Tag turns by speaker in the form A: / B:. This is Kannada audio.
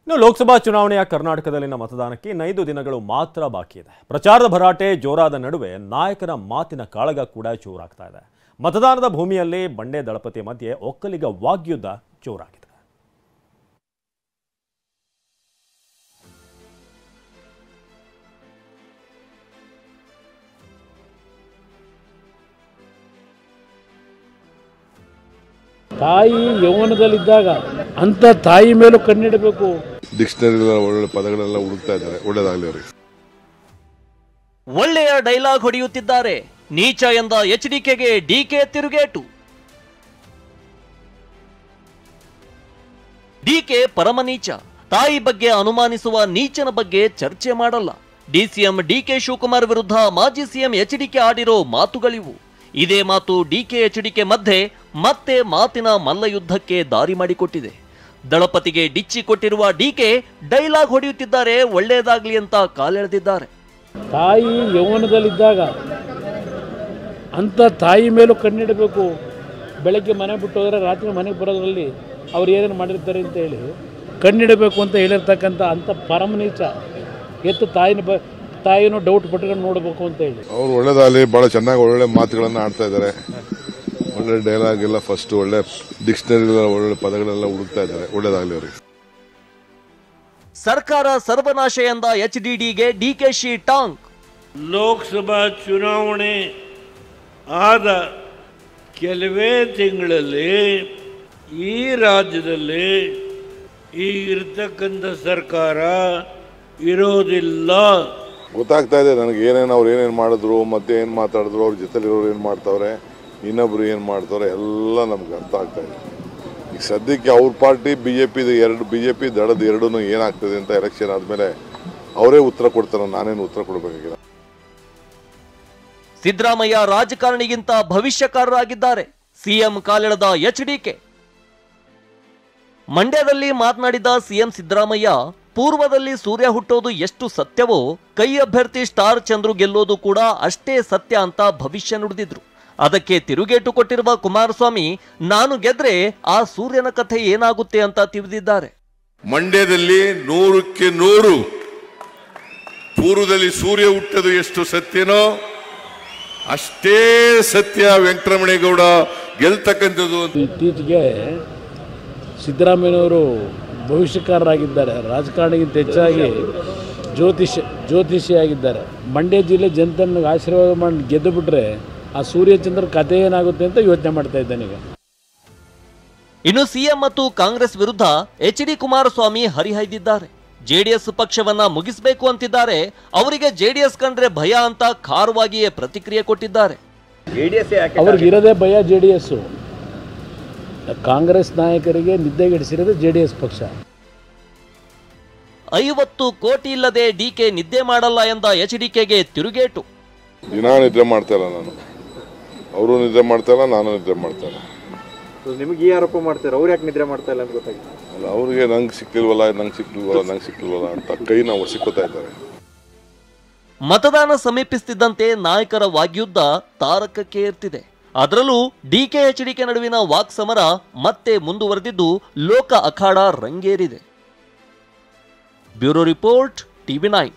A: ಇನ್ನು ಲೋಕಸಭಾ ಚುನಾವಣೆಯ ಕರ್ನಾಟಕದಲ್ಲಿನ ಮತದಾನಕ್ಕೆ 5 ದಿನಗಳು ಮಾತ್ರ ಬಾಕಿ ಇದೆ. ಪ್ರಚಾರದ ಭರಾಟೆ ಜೋರಾದ ನಡುವೆ ನಾಯಕರ ಮಾತಿನ ಕಾಳಗ ಕೂಡ ಜೋರಾಗ್ತಾ ಇದೆ. ಮತದಾನದ ಭೂಮಿಯಲ್ಲಿ ಬಂಡೆ ದಳಪತಿ ಮಧ್ಯೆ ಒಕ್ಕಲಿಗ ವಾಗ್ಯುದ್ಧ ಜೋರಾಗಿದೆ.
B: ತಾಯಿ ಯೌವನದಲ್ಲಿದ್ದಾಗ ಅಂತ ತಾಯಿ ಮೇಲೂ ಕಣ್ಣಿಡಬೇಕು.
C: ಡಿಕ್ಷನರಿ ಒಳ್ಳೆ ಪದಗಳೆಲ್ಲ ಹುಡುಕ್ತಾ ಇದ್ದಾರೆ. ಒಳ್ಳೆದಾಗಲಿ ಅವರಿಗೆ.
D: ಒಳ್ಳೆಯ ಡೈಲಾಗ್ ಹೊಡೆಯುತ್ತಿದ್ದಾರೆ. ನೀಚ ಎಂದ ಎಚ್ಡಿಕೆಗೆ ಡಿಕೆ ತಿರುಗೇಟು. ಡಿಕೆ ಪರಮ ನೀಚ. ತಾಯಿ ಬಗ್ಗೆ ಅನುಮಾನಿಸುವ ನೀಚನ ಬಗ್ಗೆ ಚರ್ಚೆ ಮಾಡಲ್ಲ. ಡಿಸಿಎಂ ಡಿಕೆ ಶಿವಕುಮಾರ್ ವಿರುದ್ಧ ಮಾಜಿ ಸಿಎಂ ಎಚ್ಡಿಕೆ ಆಡಿರೋ ಮಾತುಗಳಿವು. ಇದೇ ಮಾತು ಡಿಕೆ ಎಚ್ಡಿಕೆ ಮಧ್ಯೆ ಮತ್ತೆ ಮಾತಿನ ಮಲ್ಲಯುದ್ಧಕ್ಕೆ ದಾರಿ ಮಾಡಿಕೊಟ್ಟಿದೆ. ದಳಪತಿಗೆ ಡಿಚ್ಚಿ ಕೊಟ್ಟಿರುವ ಡಿಕೆ ಡೈಲಾಗ್ ಹೊಡೆಯುತ್ತಿದ್ದಾರೆ. ಒಳ್ಳೆಯದಾಗ್ಲಿ ಅಂತ ಕಾಲೆಳೆದಿದ್ದಾರೆ.
B: ತಾಯಿ ಯೌವನದಲ್ಲಿದ್ದಾಗ ಅಂತ ತಾಯಿ ಮೇಲೂ ಕಣ್ಣಿಡಬೇಕು. ಬೆಳಗ್ಗೆ ಮನೆ ಬಿಟ್ಟು ಹೋದರೆ ರಾತ್ರಿ ಮನೆಗೆ ಬರೋದ್ರಲ್ಲಿ ಅವ್ರು ಏನೇನು ಮಾಡಿರ್ತಾರೆ ಅಂತ ಹೇಳಿ ಕಣ್ಣಿಡಬೇಕು ಅಂತ ಹೇಳಿರ್ತಕ್ಕಂಥ ಅಂಥ ಪರಮ ನೀಚ ಎತ್ತು ತಾಯಿನೂ ಡೌಟ್ ಪಟ್ಕೊಂಡು ನೋಡಬೇಕು ಅಂತ ಹೇಳಿ
C: ಅವ್ರು ಒಳ್ಳೆದಾಗಲಿ. ಬಹಳ ಚೆನ್ನಾಗಿ ಒಳ್ಳೆ ಮಾತುಗಳನ್ನು ಆಡ್ತಾ ಇದ್ದಾರೆ. ಒಳ್ಳೆ ಡೈಲಾಗ್ ಎಲ್ಲ ಫಸ್ಟ್ ಒಳ್ಳೆ ಡಿಕ್ಷನರಿ ಒಳ್ಳೆ ಪದಗಳೆಲ್ಲ ಹುಡುಕ್ತಾ ಇದ್ದಾರೆ. ಒಳ್ಳೆದಾಗಲಿ ಅವರಿಗೆ.
D: ಸರ್ಕಾರ ಸರ್ವನಾಶ ಎಂದ ಎಚ್ಡಿಡಿಗೆ ಡಿಕೆಶಿ ಟಾಂಗ್.
E: ಲೋಕಸಭಾ ಚುನಾವಣೆ ಆದ ಕೆಲವೇ ತಿಂಗಳಲ್ಲಿ ಈ ರಾಜ್ಯದಲ್ಲಿ ಈಗಿರ್ತಕ್ಕಂಥ ಸರ್ಕಾರ ಇರೋದಿಲ್ಲ.
C: ಗೊತ್ತಾಗ್ತಾ ಇದೆ ನನಗೆ ಅವ್ರು ಏನೇನು ಮಾಡಿದ್ರು, ಮತ್ತೆ ಏನು ಮಾತಾಡಿದ್ರು, ಅವ್ರ ಜೊತೆಲಿರೋರು ಏನು ಮಾಡ್ತಾವ್ರೆ, ಇನ್ನೊಬ್ರು ಏನು ಮಾಡ್ತಾವ್ರೆ ಎಲ್ಲ ನಮ್ಗೆ ಅರ್ಥ ಆಗ್ತಾ ಇದೆ. ಈಗ ಸದ್ಯಕ್ಕೆ ಅವ್ರ ಪಾರ್ಟಿ ಬಿಜೆಪಿ ದಳದ ಎರಡೂ ಏನಾಗ್ತದೆ ಅಂತ ಎಲೆಕ್ಷನ್ ಆದಮೇಲೆ ಅವರೇ ಉತ್ತರ ಕೊಡ್ತಾರೆ. ನಾನೇನು ಉತ್ತರ ಕೊಡಬೇಕಾಗಿಲ್ಲ.
D: ಸಿದ್ದರಾಮಯ್ಯ ರಾಜಕಾರಣಿಗಿಂತ ಭವಿಷ್ಯಕಾರರಾಗಿದ್ದಾರೆ. ಸಿಎಂ ಕಾಲೆಳೆದ ಎಚ್ಡಿಕೆ. ಮಂಡ್ಯದಲ್ಲಿ ಮಾತನಾಡಿದ ಸಿಎಂ ಸಿದ್ದರಾಮಯ್ಯ, ಪೂರ್ವದಲ್ಲಿ ಸೂರ್ಯ ಹುಟ್ಟೋದು ಎಷ್ಟು ಸತ್ಯವೋ ಕೈ ಅಭ್ಯರ್ಥಿ ಸ್ಟಾರ್ ಚಂದ್ರು ಗೆಲ್ಲೋದು ಕೂಡ ಅಷ್ಟೇ ಸತ್ಯ ಅಂತ ಭವಿಷ್ಯ ನುಡಿದಿದ್ರು. ಅದಕ್ಕೆ ತಿರುಗೇಟು ಕೊಟ್ಟಿರುವ ಕುಮಾರಸ್ವಾಮಿ, ನಾನು ಗೆದ್ರೆ ಆ ಸೂರ್ಯನ ಕಥೆ ಏನಾಗುತ್ತೆ ಅಂತ ತಿಳಿದಿದ್ದಾರೆ.
F: ಮಂಡ್ಯದಲ್ಲಿ 100ಕ್ಕೆ 100 ಪೂರ್ವದಲ್ಲಿ ಸೂರ್ಯ ಹುಟ್ಟೋದು ಎಷ್ಟು ಸತ್ಯನೋ ಅಷ್ಟೇ ಸತ್ಯ ವೆಂಕಟರಮಣೇಗೌಡ ಗೆಲ್ತಕ್ಕಂಥದ್ದು.
B: ಇತ್ತೀಚೆಗೆ ಸಿದ್ದರಾಮಯ್ಯನವರು ಭವಿಷ್ಯಕಾರರಾಗಿದ್ದಾರೆ. ರಾಜಕಾರಣಿಗಿಂತ ಹೆಚ್ಚಾಗಿ ಜ್ಯೋತಿಷಿಯಾಗಿದ್ದಾರೆ. ಮಂಡ್ಯ ಜಿಲ್ಲೆ ಜನತೆಯನ್ನು ಆಶೀರ್ವಾದ ಮಾಡಿ ಗೆದ್ದು ಬಿಟ್ರೆ ಆ ಸೂರ್ಯಚಂದ್ರ ಕಥೆ ಏನಾಗುತ್ತೆ ಅಂತ ಯೋಚನೆ ಮಾಡ್ತಾ ಇದ್ದಾನೀಗ.
D: ಇನ್ನು ಸಿಎಂ ಮತ್ತು ಕಾಂಗ್ರೆಸ್ ವಿರುದ್ಧ ಎಚ್ಡಿ ಕುಮಾರಸ್ವಾಮಿ ಹರಿಹಾಯ್ದಿದ್ದಾರೆ. ಜೆಡಿಎಸ್ ಪಕ್ಷವನ್ನ ಮುಗಿಸಬೇಕು ಅಂತಿದ್ದಾರೆ. ಅವರಿಗೆ ಜೆಡಿಎಸ್ ಕಂಡ್ರೆ ಭಯ ಅಂತ ಖಾರವಾಗಿಯೇ ಪ್ರತಿಕ್ರಿಯೆ ಕೊಟ್ಟಿದ್ದಾರೆ.
B: ಅವ್ರಿಗಿರೋದೇ ಭಯ ಜೆಡಿಎಸ್. ಕಾಂಗ್ರೆಸ್ ನಾಯಕರಿಗೆ ನಿದ್ದೆಗೆಡಿಸಿರೋದು ಜೆಡಿಎಸ್ ಪಕ್ಷ.
D: 50 ಕೋಟಿ ಇಲ್ಲದೆ ಡಿಕೆ ನಿದ್ದೆ ಮಾಡಲ್ಲ ಎಂದ ಎಚ್ಡಿಕೆಗೆ ತಿರುಗೇಟು.
C: ದಿನಾ ನಿದ್ರೆ ಮಾಡ್ತಾ ಇಲ್ಲ ನಾನು. ಅವರು ನಿದ್ರೆ ಮಾಡ್ತಾ ಇಲ್ಲ, ನಾನು ನಿದ್ರೆ ಮಾಡ್ತಾ ಇಲ್ಲ.
G: ನಿಮಗೆ ಈ ಆರೋಪ ಮಾಡ್ತಾರೆ, ಅವ್ರು ಯಾಕೆ ನಿದ್ರೆ ಮಾಡ್ತಾ ಇಲ್ಲ ಅಂತ ಗೊತ್ತಾಗಿಲ್ಲ.
C: ಅಲ್ಲ, ಅವ್ರಿಗೆ ನಂಗೆ ಸಿಕ್ಕಿಲ್ವಲ್ಲ ಅಂತ ಕೈನ ಒಸಿಕೋತಾ ಇದ್ದಾರೆ.
D: ಮತದಾನ ಸಮೀಪಿಸುತ್ತಿದ್ದಂತೆ ನಾಯಕರ ವಾಗ್ಯುದ್ಧ ತಾರಕಕ್ಕೆ ಏರ್ತಿದೆ. ಅದರಲ್ಲೂ ಡಿಕೆ ಎಚ್ಡಿಕೆ ನಡುವಿನ ವಾಕ್ಸಮರ ಮತ್ತೆ ಮುಂದುವರೆದಿದ್ದು ಲೋಕ ಅಖಾಡ ರಂಗೇರಿದೆ. Bureau report, TV9.